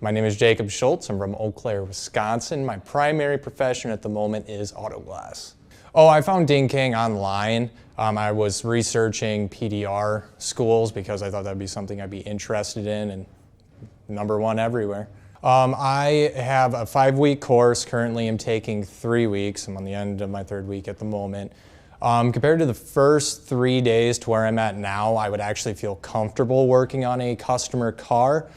My name is Jacob Schultz. I'm from Eau Claire, Wisconsin. My primary profession at the moment is auto glass. Oh, I found Ding King online. I was researching PDR schools because I thought that'd be something I'd be interested in, and #1 everywhere. I have a 5-week course. Currently I'm taking 3 weeks. I'm on the end of my 3rd week at the moment. Compared to the first 3 days to where I'm at now, I would actually feel comfortable working on a customer car.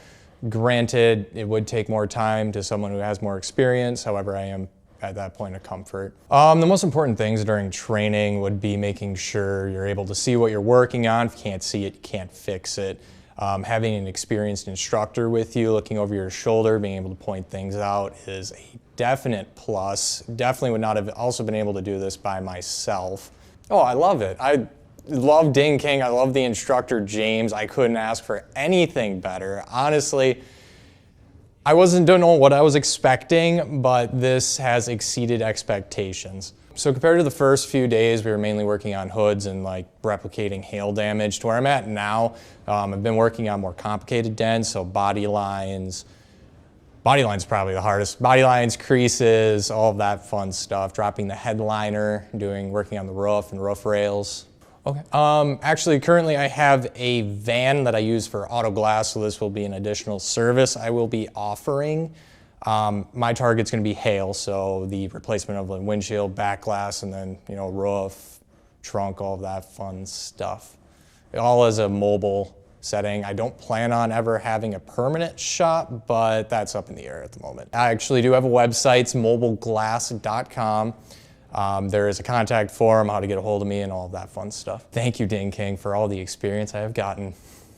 Granted, it would take more time to someone who has more experience. However, I am at that point of comfort. The most important things during training would be making sure you're able to see what you're working on. If you can't see it, you can't fix it. Having an experienced instructor with you, looking over your shoulder, being able to point things out is a definite plus. Definitely would not have also been able to do this by myself. Oh, I love it. I love Ding King. I love the instructor, James. I couldn't ask for anything better. Honestly, don't know what I was expecting, but this has exceeded expectations. So compared to the first few days, we were mainly working on hoods and like replicating hail damage. To where I'm at now, I've been working on more complicated dents, so body lines. Body lines probably the hardest. Body lines, creases, all of that fun stuff. Dropping the headliner, working on the roof and roof rails. Okay. Actually, currently I have a van that I use for auto glass, so this will be an additional service I will be offering. My target's going to be hail, so the replacement of the windshield, back glass, and then roof, trunk, all of that fun stuff. All as a mobile setting. I don't plan on ever having a permanent shop, but that's up in the air at the moment. I actually do have a website, it's mobileglass.com. There is a contact form, how to get a hold of me, and all of that fun stuff. Thank you, Ding King, for all the experience I have gotten.